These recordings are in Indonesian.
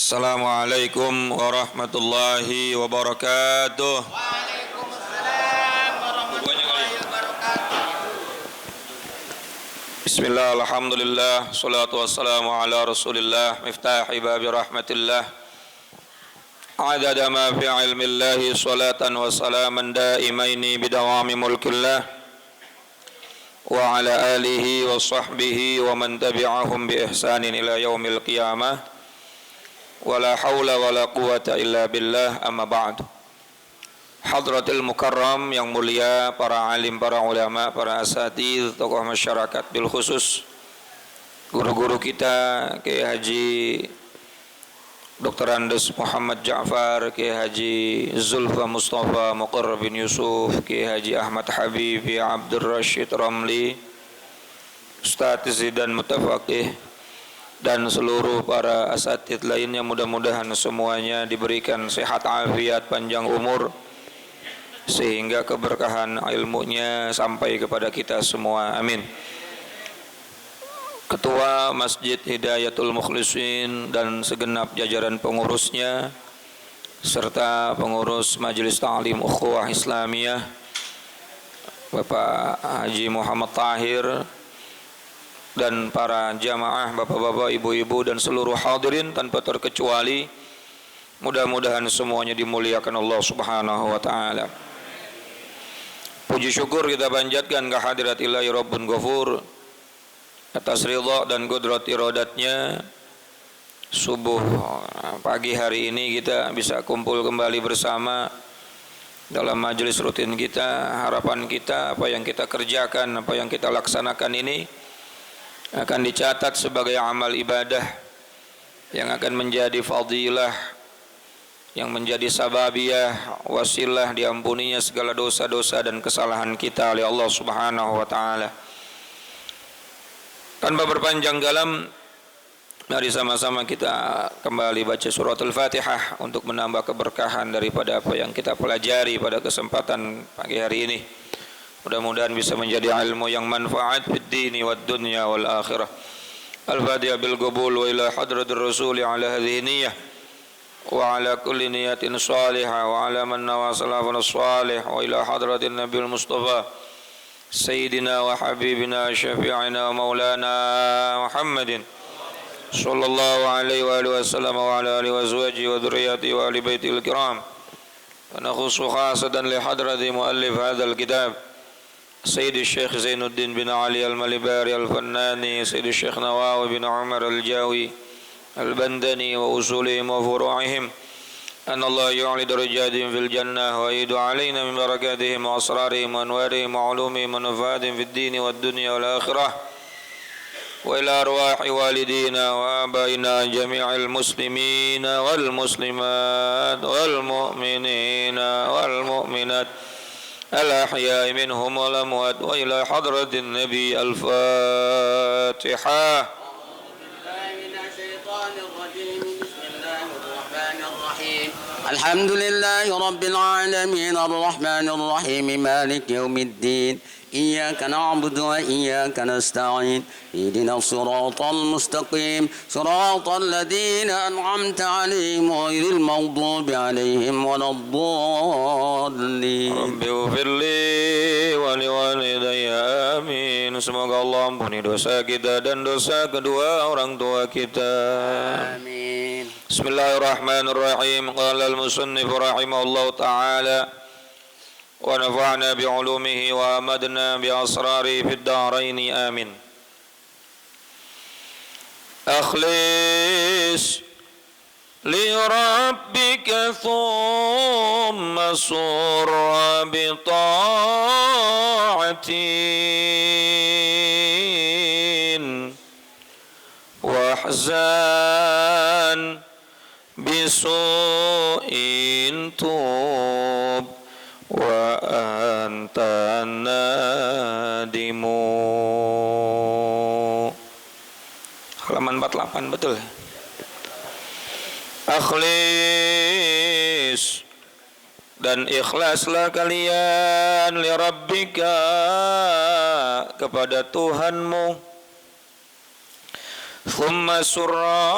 Assalamualaikum warahmatullahi wabarakatuh. Waalaikumsalam warahmatullahi wabarakatuh. Bismillah, alhamdulillah, salatu wassalamu ala rasulillah, miftahi babi rahmatillah, adada ma fi ilmillahi, salatan wa salaman daimaini bidawami mulkillah, wa ala alihi wa sahbihi wa man tabi'ahum bi ihsanin ila yaumil qiyamah. Wala haula wala quwata illa billah, amma ba'du. Hadratil mukarram yang mulia, para alim, para ulama, para asatidz, tokoh masyarakat, bil khusus guru-guru kita, Kiai Haji Dr. Andes Muhammad Ja'far, Kiai Haji Zulfa Mustafa Muqarrab bin Yusuf, Kiai Haji Ahmad Habib, Kiai Abdul Rashid Ramli, Ustadz Zidan Mutafaqih, dan seluruh para asatidz lainnya. Mudah-mudahan semuanya diberikan sehat afiat, panjang umur, sehingga keberkahan ilmunya sampai kepada kita semua, amin. Ketua Masjid Hidayatul Mukhlisin dan segenap jajaran pengurusnya, serta pengurus Majelis Ta'lim Ukhuwah Islamiyah Bapak Haji Muhammad Tahir, dan para jamaah, bapak-bapak, ibu-ibu, dan seluruh hadirin tanpa terkecuali, mudah-mudahan semuanya dimuliakan Allah Subhanahu wa ta'ala. Puji syukur kita panjatkan kehadirat Ilahi Rabbun Ghafur atas ridha dan qudrat iradatnya. Subuh pagi hari ini kita bisa kumpul kembali bersama dalam majelis rutin kita. Harapan kita, apa yang kita kerjakan, apa yang kita laksanakan ini akan dicatat sebagai amal ibadah yang akan menjadi fadilah, yang menjadi sababiyah, wasilah diampuninya segala dosa-dosa dan kesalahan kita oleh Allah Subhanahu wa ta'ala. Tanpa berpanjang kalam, mari sama-sama kita kembali baca surat Al-Fatihah untuk menambah keberkahan daripada apa yang kita pelajari pada kesempatan pagi hari ini. Mudah-mudahan bisa menjadi ilmu yang manfaat fid dini wad dunya wal akhirah. Al-Fatihah bil qabul wa ila hadratir rasul ala hadhihi niyyah wa ala kulli niyatin salihah wa ala man nawa salafun salih wa ila hadratin nabiyil mustafa sayyidina wa habibina syafi'ina wa maulana Muhammadin sallallahu alaihi wa alihi wasallam wa ala alihi wa azwajihi wa dhurriyyatihi wa ali baitil kiram. Wa nakhussu khasatan li hadrati muallif hadzal kitab Sayyid Syekh Zainuddin bin Ali Al-Malibari Al-Fannani, Sayyid Syekh Nawawi bin Umar Al-Jawi Al-Bandani wa usulihim wa furu'ihim, an Allah yu'li darajatihim fil jannah wa yidu alaina min barakatihim wa asrarihim wa anwarihim wa ulumihim wa nafaatihim fid dini wad dunya wal akhirah, wa ila arwahi walidina wa abaina jami'il muslimina wal muslimat wal mu'minina wal mu'minat الأحياء منهم والأموات وإلى حضرة النبي. الفاتحة. الحمد لله رب العالمين الرحمن الرحيم مالك يوم الدين إياك نعبد وإياك نستعين اهدنا الصراط المستقيم صراط الذين أنعمت عليهم غير المغضوب عليهم ولا الضالين. رب اغفر لي ولوالدي آمين. Semoga Allah ampuni dosa kita dan dosa kedua orang tua kita. Amin. Bismillahirrahmanirrahim. Qala al-musannif rahimahullah ta'ala wa nafa'na bi'ulumihi wa amadna bi'asrari fid daraini amin. Akhlis li rabbika thumma surra bi ta'atin wahzan bisu'in tub wa anta nadimu. Halaman 48, betul. Akhlis, dan ikhlaslah kalian li rabbika, kepada Tuhanmu. Thumma surra,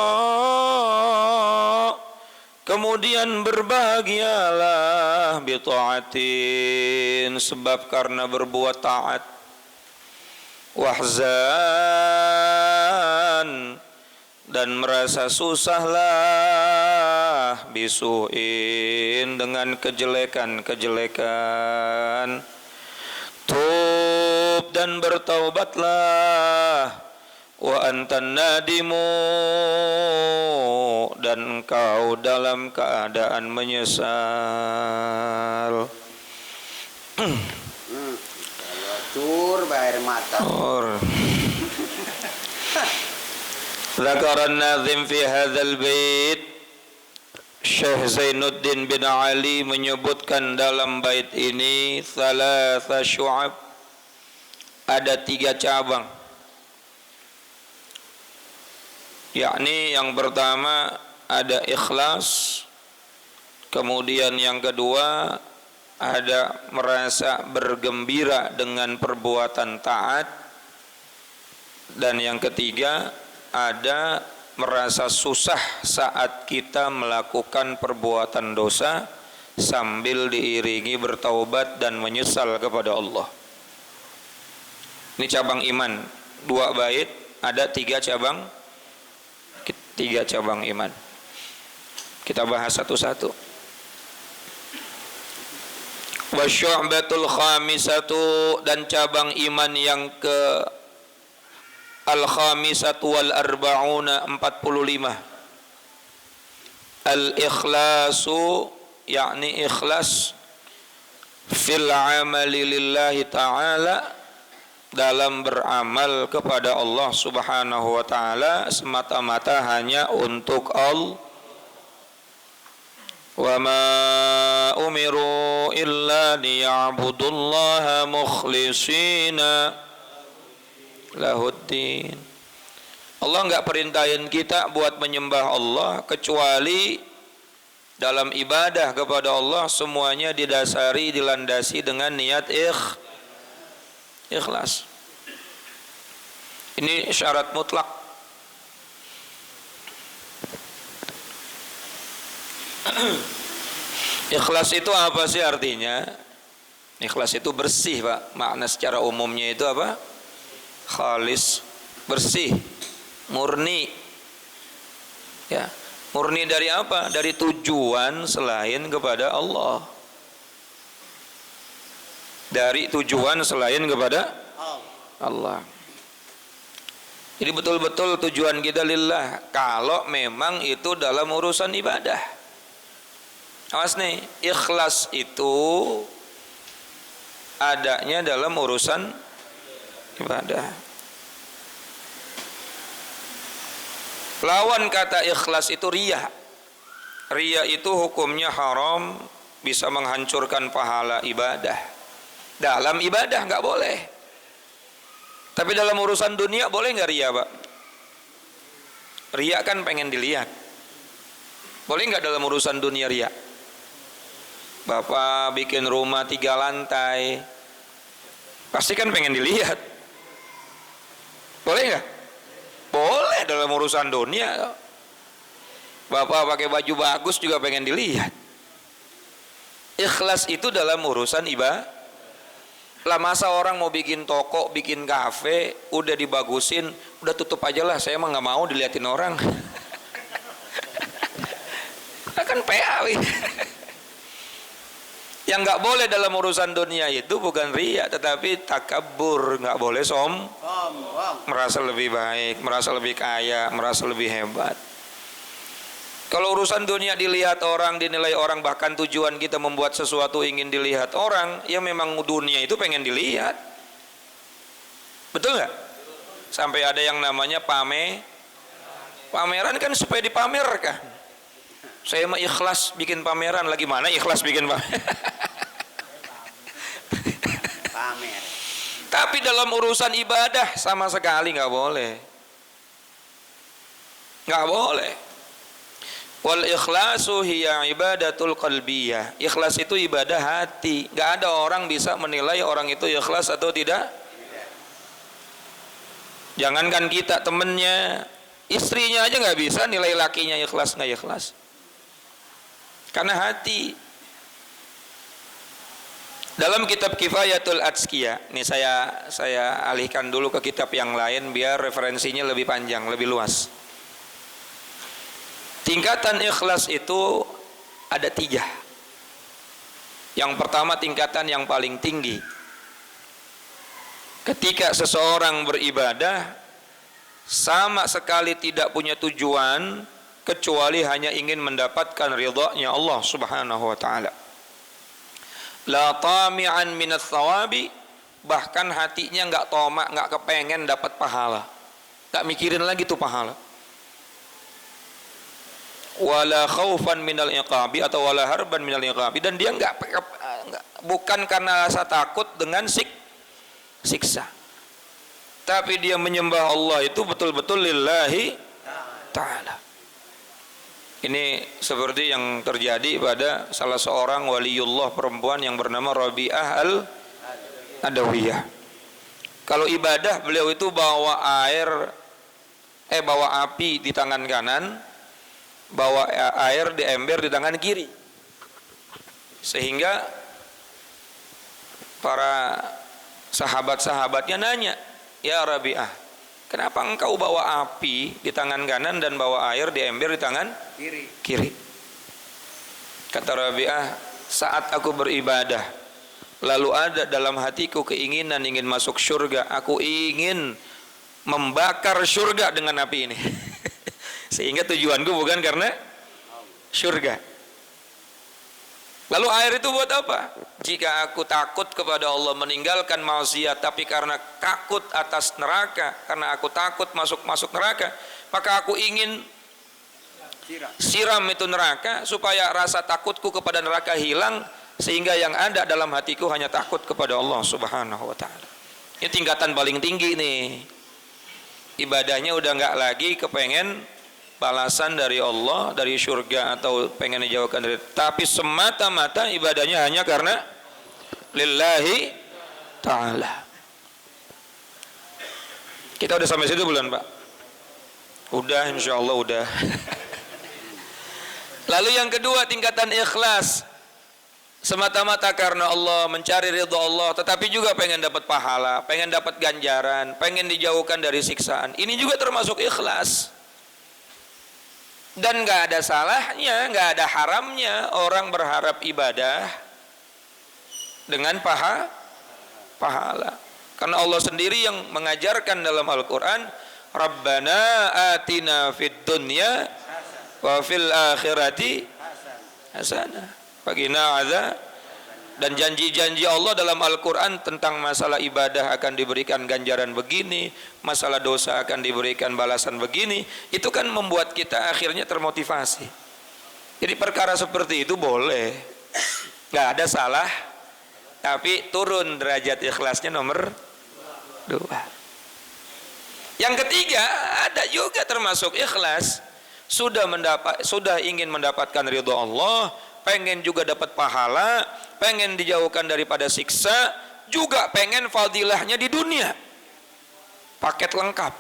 Kemudian berbahagialah bi taatin, sebab karena berbuat taat. Wahzan, dan merasa susahlah bisuin, dengan kejelekan-kejelekan. Tub, dan bertaubatlah. Wa antan nadimu, dan engkau dalam keadaan menyesal. Tur air mata. Zakar an-nazim fi hadzal bait, Syekh Zainuddin bin Ali menyebutkan dalam bait ini thalatha syu'ab, ada 3 cabang. Yakni yang pertama ada ikhlas, kemudian yang kedua ada merasa bergembira dengan perbuatan taat, dan yang ketiga ada merasa susah saat kita melakukan perbuatan dosa sambil diiringi bertaubat dan menyesal kepada Allah. Ini cabang iman, 2 bait ada 3 cabang iman. Kita bahas satu-satu. Wa syu'batul khamisatu, dan cabang iman yang ke al-khamisatu wal arba'una, 45. Al-ikhlasu, yakni ikhlas fil amali lillahi ta'ala, dalam beramal kepada Allah Subhanahu wa taala semata-mata hanya untuk Allah. Wa ma umiru illa liya'budullaha mukhlishina lahuddin. Allah enggak perintahin kita buat menyembah Allah kecuali dalam ibadah kepada Allah semuanya didasari, dilandasi dengan niat ikhlas. Ini syarat mutlak. Ikhlas itu apa sih artinya? Ikhlas itu bersih, Pak. Makna secara umumnya itu apa? Khalis, bersih, murni. Ya, murni dari apa? Dari tujuan selain kepada Allah. Dari tujuan selain kepada Allah. Jadi betul-betul tujuan kita lillah. Kalau memang itu dalam urusan ibadah. Awas nih, ikhlas itu adanya dalam urusan ibadah. Lawan kata ikhlas itu riya. Riya itu hukumnya haram, bisa menghancurkan pahala ibadah. Dalam ibadah nggak boleh. Tapi dalam urusan dunia boleh nggak riya, Pak? Riya kan pengen dilihat. Boleh nggak dalam urusan dunia riya? Bapak bikin rumah 3 lantai, pasti kan pengen dilihat. Boleh nggak? Boleh dalam urusan dunia. Bapak pakai baju bagus juga pengen dilihat. Ikhlas itu dalam urusan ibadah. Lah masa orang mau bikin toko, bikin kafe, udah dibagusin, udah tutup aja lah, saya emang nggak mau diliatin orang. Kan PA. Yang nggak boleh dalam urusan dunia itu bukan riya, tetapi takabur, nggak boleh merasa lebih baik, merasa lebih kaya, merasa lebih hebat. Kalau urusan dunia dilihat orang, dinilai orang, bahkan tujuan kita membuat sesuatu ingin dilihat orang, ya memang dunia itu pengen dilihat. Betul nggak? Sampai ada yang namanya pameran kan supaya dipamerkan. Saya mah ikhlas bikin pameran, lagi mana ikhlas bikin pameran? Pamer. Tapi dalam urusan ibadah sama sekali nggak boleh. Nggak boleh. Wal ikhlasu hiya ibadatul qalbiyah. Ikhlas itu ibadah hati. Nggak ada orang bisa menilai orang itu ikhlas atau tidak. Jangankan kita, temennya, istrinya aja nggak bisa nilai lakinya ikhlas nggak ikhlas. Karena hati. Dalam kitab Kifayatul Atskiya, ini saya alihkan dulu ke kitab yang lain biar referensinya lebih panjang, lebih luas. Tingkatan ikhlas itu ada 3. Yang pertama tingkatan yang paling tinggi. Ketika seseorang beribadah sama sekali tidak punya tujuan kecuali hanya ingin mendapatkan ridha-Nya Allah Subhanahu wa taala. La tami'an minats thawabi, bahkan hatinya enggak tamak, enggak kepengen dapat pahala. Enggak mikirin lagi tuh pahala. Wala khaufan minal iqabi atau wala harban minal iqabi, dan dia enggak bukan karena rasa takut dengan siksa. Tapi dia menyembah Allah itu betul-betul lillahi ta'ala. Ini seperti yang terjadi pada salah seorang waliullah perempuan yang bernama Rabi'ah al-Adawiyah. Kalau ibadah beliau itu bawa api di tangan kanan, bawa air di ember di tangan kiri. Sehingga para sahabat-sahabatnya nanya, "Ya Rabi'ah, kenapa engkau bawa api di tangan kanan dan bawa air di ember di tangan kiri?" Kata Rabi'ah, "Saat aku beribadah, lalu ada dalam hatiku keinginan ingin masuk surga. Aku ingin membakar surga dengan api ini." Sehingga tujuanku bukan karena surga. Lalu air itu buat apa? Jika aku takut kepada Allah, meninggalkan maksiat, tapi karena takut atas neraka, karena aku takut masuk neraka, maka aku ingin siram itu neraka supaya rasa takutku kepada neraka hilang, sehingga yang ada dalam hatiku hanya takut kepada Allah Subhanahu wa taala. Ini tingkatan paling tinggi nih. Ibadahnya udah enggak lagi kepengen balasan dari Allah, dari surga, atau pengen dijauhkan dari, tapi semata-mata ibadahnya hanya karena lillahi ta'ala. Kita udah sampai situ belum, Pak? Udah, insya Allah udah. Lalu yang kedua, tingkatan ikhlas, semata-mata karena Allah, mencari ridha Allah, tetapi juga pengen dapat pahala, pengen dapat ganjaran, pengen dijauhkan dari siksaan. Ini juga termasuk ikhlas. Dan nggak ada salahnya, nggak ada haramnya orang berharap ibadah dengan pahala. Karena Allah sendiri yang mengajarkan dalam Al-Quran, Rabbana atina fid dunya wa fil akhirati hasanah waqina adzab. Dan janji-janji Allah dalam Al-Quran tentang masalah ibadah akan diberikan ganjaran begini, masalah dosa akan diberikan balasan begini, itu kan membuat kita akhirnya termotivasi. Jadi perkara seperti itu boleh, gak ada salah, tapi turun derajat ikhlasnya nomor 2. Yang ketiga, ada juga termasuk ikhlas, sudah ingin mendapatkan ridha Allah, pengen juga dapat pahala, pengen dijauhkan daripada siksa, juga pengen fadilahnya di dunia. Paket lengkap.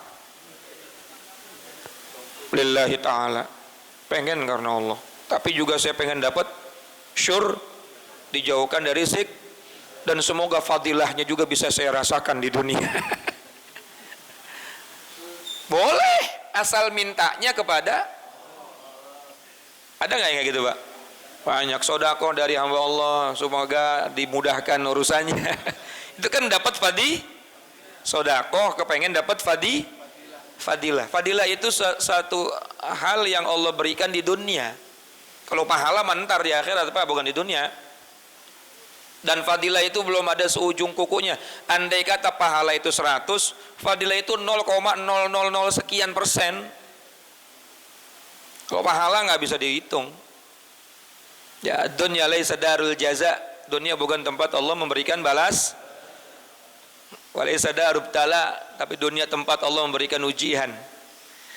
Lillahi ta'ala. Pengen karena Allah. Tapi juga saya pengen dapat dijauhkan dari dan semoga fadilahnya juga bisa saya rasakan di dunia. Boleh, asal mintanya kepada. Ada nggak yang kayak gitu, Pak? Banyak sedekah dari hamba Allah, semoga dimudahkan urusannya. Itu kan dapat sedekah, kepengen dapat fadilah. Fadilah itu satu hal yang Allah berikan di dunia. Kalau pahala mentar di akhirat, Pak, bukan di dunia. Dan fadilah itu belum ada seujung kukunya. Andai kata pahala itu 100, fadilah itu 0,000 sekian persen. Kalau pahala nggak bisa dihitung. Ya, dunya laisa darul jaza. Dunia bukan tempat Allah memberikan balas. Walaysa darub tala, tapi dunia tempat Allah memberikan ujian.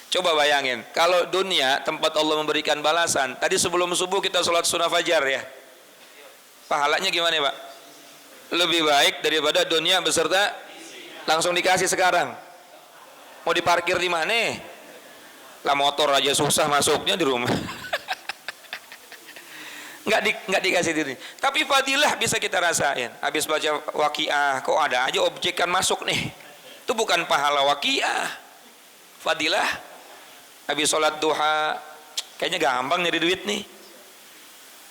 Coba bayangin, kalau dunia tempat Allah memberikan balasan, tadi sebelum subuh kita sholat sunnah fajar ya. Pahalanya gimana, Pak? Lebih baik daripada dunia beserta langsung dikasih sekarang. Mau diparkir di mana? Lah motor aja susah masuknya di rumah. nggak dikasih diri. Tapi fadilah bisa kita rasain. Habis baca waqiah, kok ada aja objekan masuk nih. Itu bukan pahala waqiah. Fadilah. Habis sholat duha, kayaknya gampang nyari duit nih.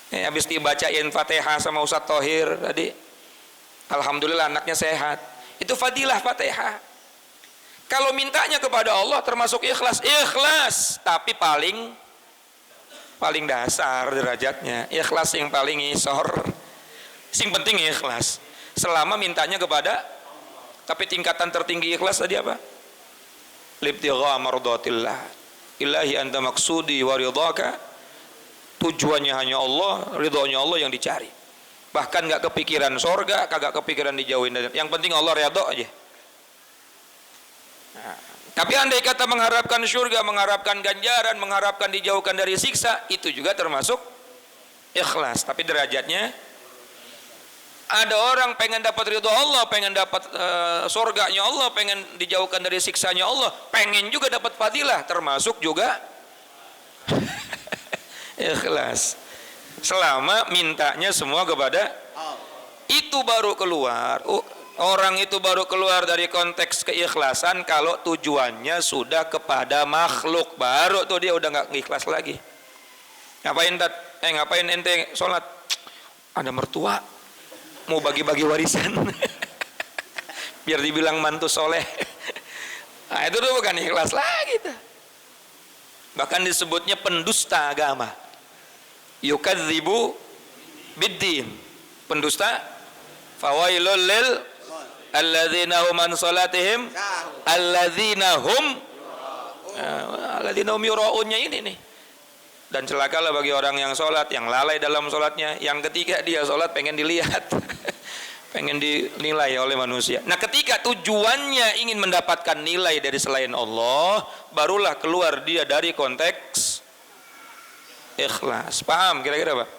Habis dibacain Fatihah sama Ustaz Thohir tadi, alhamdulillah anaknya sehat. Itu fadilah Fatihah. Kalau mintanya kepada Allah termasuk ikhlas, tapi paling dasar derajatnya, ikhlas yang paling isor. Sing penting ikhlas. Selama mintanya kepada, tapi tingkatan tertinggi ikhlas tadi apa? Libtigha mardatillah. Ilahi anta maksudi wa ridhaka. Tujuannya hanya Allah, ridhonya Allah yang dicari. Bahkan nggak kepikiran sorga, kagak kepikiran dijauhin. Yang penting Allah ridho aja. Nah, tapi andai kata mengharapkan surga, mengharapkan ganjaran, mengharapkan dijauhkan dari siksa, itu juga termasuk ikhlas. Tapi derajatnya, ada orang pengen dapat ridho Allah, pengen dapat surganya Allah, pengen dijauhkan dari siksanya Allah, pengen juga dapat fadilah, termasuk juga ikhlas. Selama mintanya semua kepada itu baru keluar. Orang itu baru keluar dari konteks keikhlasan kalau tujuannya sudah kepada makhluk, baru tuh dia udah nggak ikhlas lagi. Ngapain ente sholat? Ada mertua mau bagi-bagi warisan biar dibilang mantu soleh. Nah, itu tuh bukan ikhlas lagi tuh. Bahkan disebutnya pendusta agama. Yukadzibu biddin, pendusta. Fawailul lil alladzina hum an salatihim alladzina hum yuraunnya ini nih. Dan celakalah bagi orang yang sholat, yang lalai dalam sholatnya, yang ketika dia sholat pengen dilihat pengen dinilai oleh manusia. Nah, ketika tujuannya ingin mendapatkan nilai dari selain Allah, barulah keluar dia dari konteks ikhlas. Paham kira-kira Pak?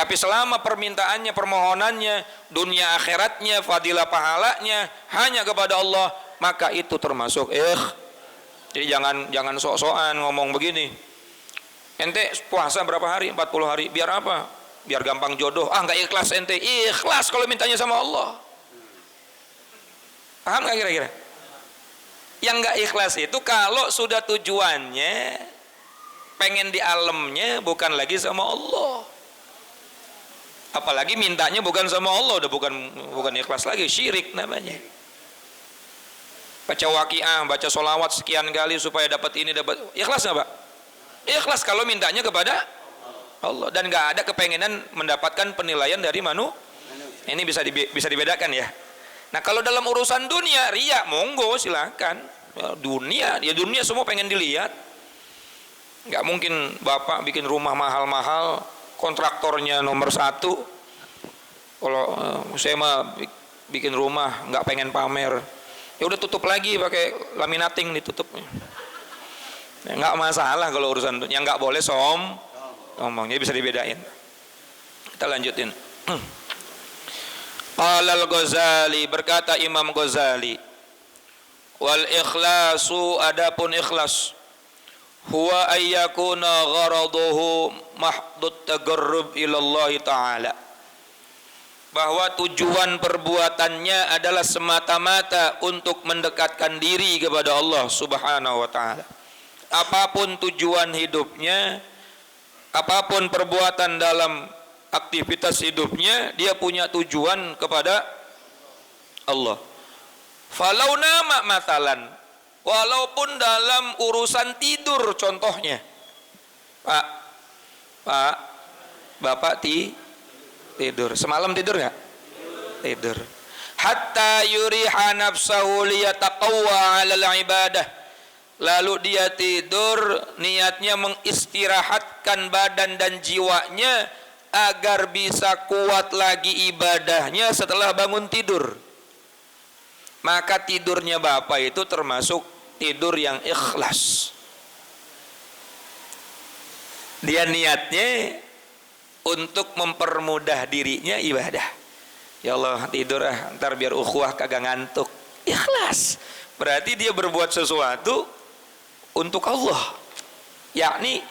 Tapi selama permintaannya, permohonannya, dunia akhiratnya, fadilah pahalanya hanya kepada Allah, maka itu termasuk Jadi jangan sok-sokan ngomong begini. Ente puasa berapa hari? 40 hari. Biar apa? Biar gampang jodoh. Nggak ikhlas ente. Ikhlas kalau mintanya sama Allah. Paham nggak kira-kira? Yang nggak ikhlas itu kalau sudah tujuannya pengen di alemnya bukan lagi sama Allah. Apalagi mintanya bukan sama Allah, udah bukan ikhlas lagi, syirik namanya. Baca waqiah, baca sholawat sekian kali supaya dapat ini, dapat, ikhlas nggak Pak? Ikhlas kalau mintanya kepada Allah dan nggak ada kepengenan mendapatkan penilaian dari Ini bisa dibedakan ya. Nah, kalau dalam urusan dunia, riya, monggo silakan. Dunia semua pengen dilihat. Nggak mungkin bapak bikin rumah mahal-mahal, kontraktornya nomor 1. Kalau saya mah bikin rumah nggak pengen pamer, ya udah tutup lagi pakai laminating ditutupnya. Ya, nggak masalah kalau urusan yang nggak boleh ngomongnya bisa dibedain. Kita lanjutin. Qala al-Ghazali, berkata Imam Ghazali, wal ikhlasu, adapun ikhlas, huwa ayyakuna gharaduhu mahdud tagarrub ilallah ta'ala, bahwa tujuan perbuatannya adalah semata-mata untuk mendekatkan diri kepada Allah subhanahu wa ta'ala. Apapun tujuan hidupnya, apapun perbuatan dalam aktivitas hidupnya, dia punya tujuan kepada Allah. Falau nama matalan, walaupun dalam urusan tidur contohnya. Pak, Bapak tidur. Semalam tidur nggak? Tidur. Hatta yuriha nafsahu liyataqawwa 'alal ibadah. Lalu dia tidur niatnya mengistirahatkan badan dan jiwanya agar bisa kuat lagi ibadahnya setelah bangun tidur. Maka tidurnya Bapak itu termasuk tidur yang ikhlas. Dia niatnya untuk mempermudah dirinya ibadah. Ya Allah, tidur ntar biar ukhuwah kagak ngantuk. Ikhlas. Berarti dia berbuat sesuatu untuk Allah. Yakni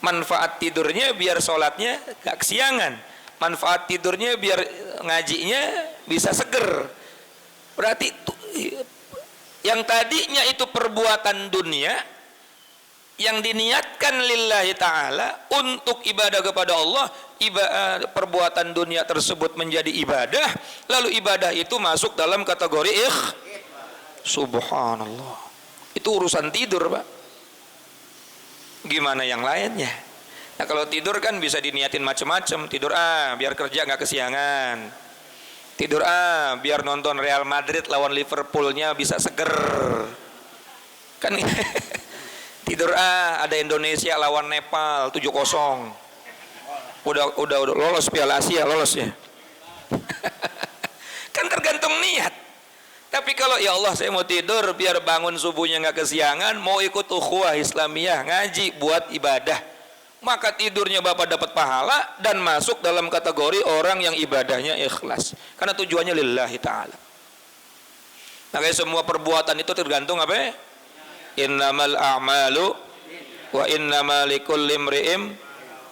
Manfaat tidurnya biar sholatnya gak kesiangan. Manfaat tidurnya biar ngajinya bisa seger. Berarti yang tadinya itu perbuatan dunia, yang diniatkan lillahi ta'ala untuk ibadah kepada Allah, perbuatan dunia tersebut menjadi ibadah, lalu ibadah itu masuk dalam kategori subhanallah. Itu urusan tidur, Pak. Gimana yang lainnya? Nah, kalau tidur kan bisa diniatin macam-macam. Tidur biar kerja nggak kesiangan. Tidur biar nonton Real Madrid lawan Liverpoolnya bisa seger. Kan tidur ada Indonesia lawan Nepal 7-0. Udah lolos Piala Asia, lolos ya. Kan tergantung niat. Tapi kalau ya Allah saya mau tidur biar bangun subuhnya nggak kesiangan, mau ikut ukhuwah Islamiyah ngaji buat ibadah, maka tidurnya Bapak dapat pahala dan masuk dalam kategori orang yang ibadahnya ikhlas karena tujuannya lillahi ta'ala. Makanya semua perbuatan itu tergantung apa? Innamal a'malu wa innamal likulli imri'in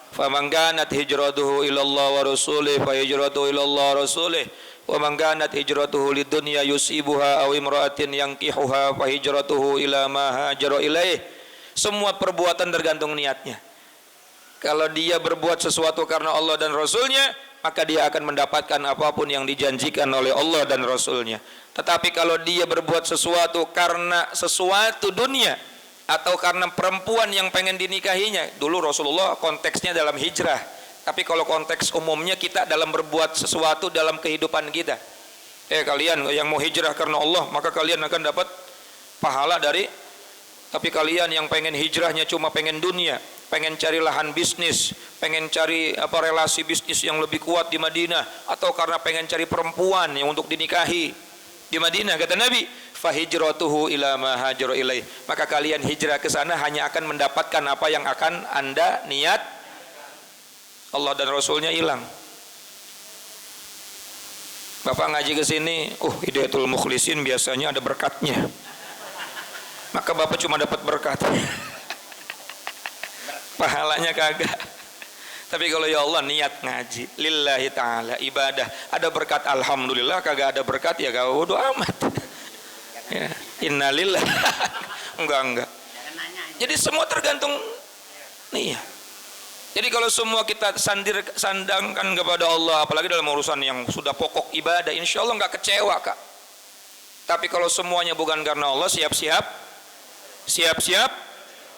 faman kanat hijratuhu ilallah wa rasulih fa hijratuhu ilallah wa rasulih wa man kanat hijratuhu lidunya yusibuha aw imra'atin yankihuha fa hijratuhu ila ma hajara ilaih. Semua perbuatan tergantung niatnya. Kalau dia berbuat sesuatu karena Allah dan Rasulnya, maka dia akan mendapatkan apapun yang dijanjikan oleh Allah dan Rasulnya. Tetapi kalau dia berbuat sesuatu karena sesuatu dunia atau karena perempuan yang pengen dinikahinya, dulu Rasulullah konteksnya dalam hijrah. Tapi kalau konteks umumnya kita dalam berbuat sesuatu dalam kehidupan kita. Kalian yang mau hijrah karena Allah, maka kalian akan dapat pahala dari. Tapi kalian yang pengen hijrahnya cuma pengen dunia, pengen cari lahan bisnis, pengen cari relasi bisnis yang lebih kuat di Madinah, atau karena pengen cari perempuan yang untuk dinikahi di Madinah, kata Nabi, fahijratuhu ila ma hajara ilaih. Maka kalian hijrah ke sana hanya akan mendapatkan apa yang akan Anda niat. Allah dan Rasulnya hilang. Bapak ngaji ke sini, Hidayatul Mukhlisin biasanya ada berkatnya. Maka Bapak cuma dapat berkat. Pahalanya kagak. Tapi kalau ya Allah niat ngaji lillahi ta'ala, ibadah, ada berkat alhamdulillah, kagak ada berkat ya kagak bodo amat. Ya, innalillah. Enggak. Jadi semua tergantung niat. Jadi kalau semua kita sandangkan kepada Allah, apalagi dalam urusan yang sudah pokok ibadah, insya Allah nggak kecewa, Kak. Tapi kalau semuanya bukan karena Allah, siap-siap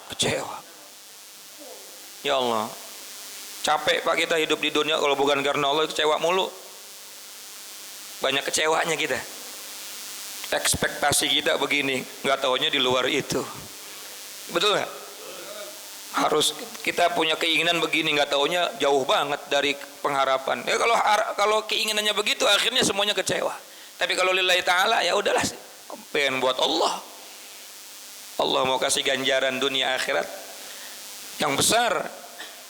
kecewa. Ya Allah, capek Pak kita hidup di dunia, kalau bukan karena Allah kecewa mulu. Banyak kecewanya kita. Ekspektasi kita begini, nggak taunya di luar itu. Betul nggak? Harus kita punya keinginan begini, nggak taunya jauh banget dari pengharapan. Ya kalau keinginannya begitu, akhirnya semuanya kecewa. Tapi kalau lillahi ta'ala, ya udahlah, pengen buat Allah. Allah mau kasih ganjaran dunia akhirat yang besar.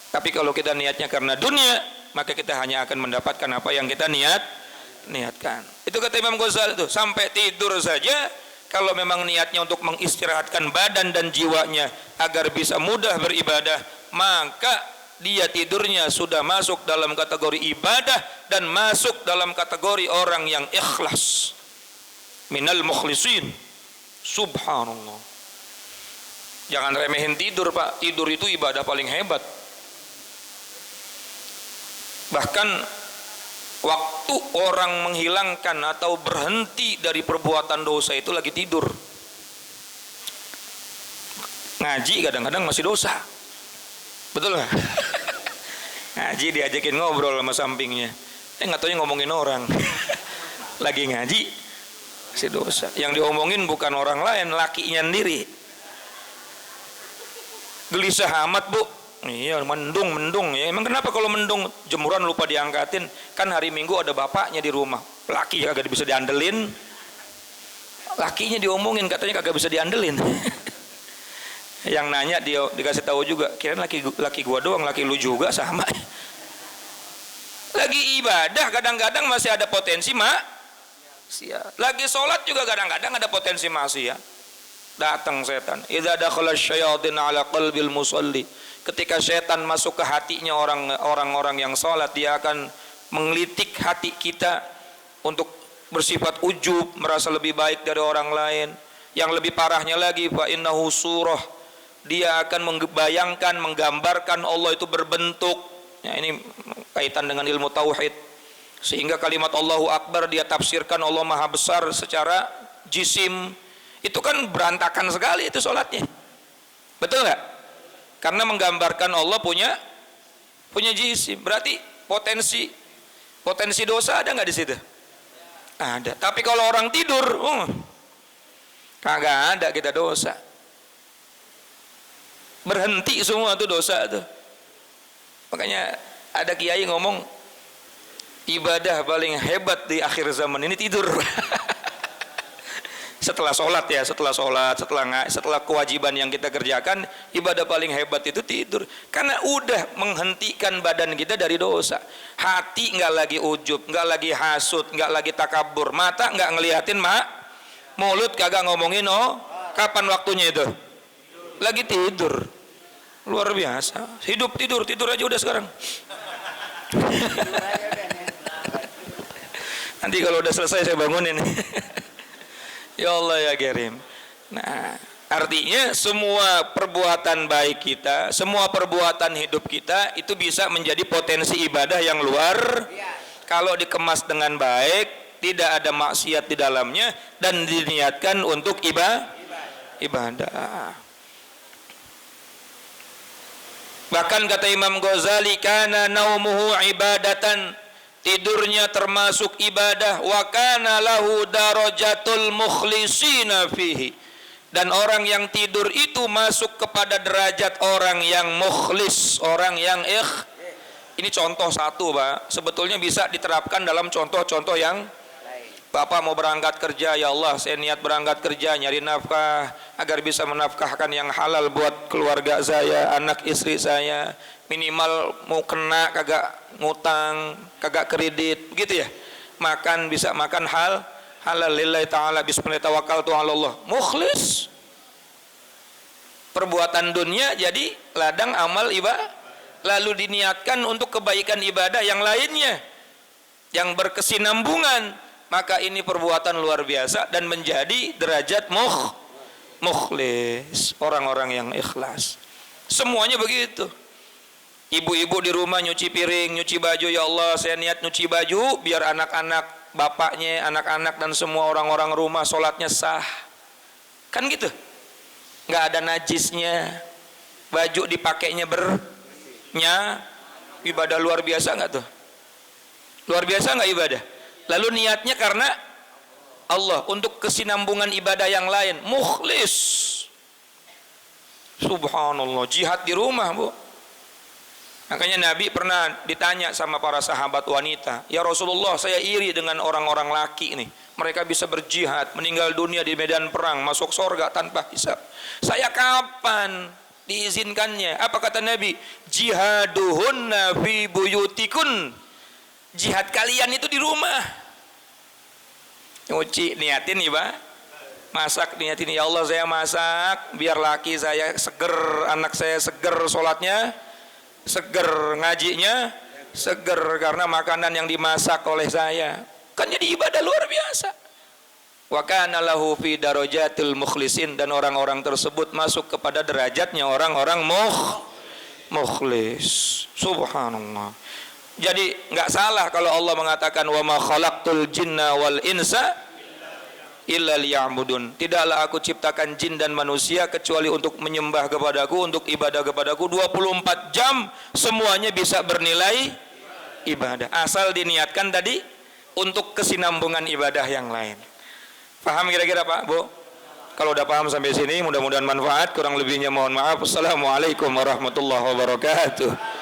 Tapi kalau kita niatnya karena dunia, maka kita hanya akan mendapatkan apa yang kita niatkan. Itu kata Imam Ghazali itu, sampai tidur saja kalau memang niatnya untuk mengistirahatkan badan dan jiwanya agar bisa mudah beribadah, maka dia tidurnya sudah masuk dalam kategori ibadah dan masuk dalam kategori orang yang ikhlas. Minal mukhlisin. Subhanallah. Jangan remehin tidur, Pak. Tidur itu ibadah paling hebat. Bahkan waktu orang menghilangkan atau berhenti dari perbuatan dosa itu lagi tidur. Ngaji kadang-kadang masih dosa. Betul nggak? Ngaji diajakin ngobrol sama sampingnya, nggak taunya ngomongin orang. Lagi ngaji masih dosa. Yang diomongin bukan orang lain, lakinya sendiri. Gelisah amat, Bu. Iya, mendung ya. Emang kenapa kalau mendung jemuran lupa diangkatin? Kan hari Minggu ada bapaknya di rumah. Laki kagak bisa diandelin. Lakinya diomongin katanya kagak bisa diandelin. Yang nanya dia dikasih tahu juga, kirain laki gua doang, laki lu juga sama. Lagi ibadah kadang-kadang masih ada potensi maksiat. Lagi sholat juga kadang-kadang ada potensi maksiat. Datang setan. Idza dakhala syayatin ala qalbil musalli Ketika setan masuk ke hatinya orang-orang yang sholat, dia akan menggelitik hati kita untuk bersifat ujub, merasa lebih baik dari orang lain. Yang lebih parahnya lagi, fa innahu surah, dia akan membayangkan, menggambarkan Allah itu berbentuk. Ya, ini kaitan dengan ilmu tauhid. Sehingga kalimat Allahu Akbar dia tafsirkan Allah Maha Besar secara jisim. Itu kan berantakan sekali itu sholatnya. Betul nggak? Karena menggambarkan Allah punya jisim. Berarti potensi dosa ada nggak di situ? Ada. Tapi kalau orang tidur, kagak ada kita dosa. Berhenti semua tuh dosa tuh. Makanya ada kiai ngomong, ibadah paling hebat di akhir zaman ini tidur. Setelah sholat ya, setelah kewajiban yang kita kerjakan, ibadah paling hebat itu tidur. Karena udah menghentikan badan kita dari dosa. Hati nggak lagi ujub, nggak lagi hasud, nggak lagi takabur. Mata nggak ngeliatin mulut kagak ngomongin kapan waktunya itu? Lagi tidur. Luar biasa. Hidup tidur aja udah sekarang. Nanti kalau udah selesai saya bangunin. Ya Allah ya Karim. Nah, artinya semua perbuatan baik kita, semua perbuatan hidup kita itu bisa menjadi potensi ibadah yang luar kalau dikemas dengan baik, tidak ada maksiat di dalamnya dan diniatkan untuk ibadah. Bahkan kata Imam Ghazali, kana naumuhu ibadatan, tidurnya termasuk ibadah. Wa kana lahu darajatul mukhlisina fihi, dan orang yang tidur itu masuk kepada derajat orang yang mukhlis, orang yang ini contoh satu, Pak. Sebetulnya bisa diterapkan dalam contoh-contoh yang Bapak mau berangkat kerja, ya Allah saya niat berangkat kerja nyari nafkah agar bisa menafkahkan yang halal buat keluarga saya, anak istri saya, minimal mau kena kagak ngutang, kagak kredit, begitu ya. Makan bisa makan halal lillahi ta'ala, bismillah tawakkaltu 'ala Allah. Mukhlis. Perbuatan dunia jadi ladang amal ibadah, lalu diniatkan untuk kebaikan ibadah yang lainnya yang berkesinambungan, maka ini perbuatan luar biasa dan menjadi derajat mukhlis, orang-orang yang ikhlas. Semuanya begitu. Ibu-ibu di rumah nyuci piring, nyuci baju, ya Allah saya niat nyuci baju biar anak-anak, bapaknya, anak-anak dan semua orang-orang rumah sholatnya sah. Kan gitu. Nggak ada najisnya, baju dipakainya ibadah luar biasa nggak tuh? Luar biasa nggak ibadah? Lalu niatnya karena Allah, untuk kesinambungan ibadah yang lain, mukhlis. Subhanallah, jihad di rumah, Bu. Makanya Nabi pernah ditanya sama para sahabat wanita, ya Rasulullah saya iri dengan orang-orang laki nih, mereka bisa berjihad, meninggal dunia di medan perang, masuk surga tanpa hisab. Saya kapan diizinkannya? Apa kata Nabi? Jihaduhunna fi buyutikun, jihad kalian itu di rumah. Nyuci niatin ya Pak, masak niatin, ya Allah saya masak biar laki saya seger, anak saya seger, sholatnya seger, ngajinya seger karena makanan yang dimasak oleh saya. Kan jadi ibadah luar biasa. Wa kana lahu fi darajatil mukhlisin, dan orang-orang tersebut masuk kepada derajatnya orang-orang mukhlis. Subhanallah. Jadi nggak salah kalau Allah mengatakan wa ma khalaqtul jinna wal insa illa liya'budun. Tidaklah aku ciptakan jin dan manusia kecuali untuk menyembah kepadaku, untuk ibadah kepadaku. 24 jam semuanya bisa bernilai ibadah, asal diniatkan tadi untuk kesinambungan ibadah yang lain. Paham kira-kira Pak, Bu? Kalau udah paham sampai sini mudah-mudahan manfaat, kurang lebihnya mohon maaf. Assalamualaikum warahmatullahi wabarakatuh.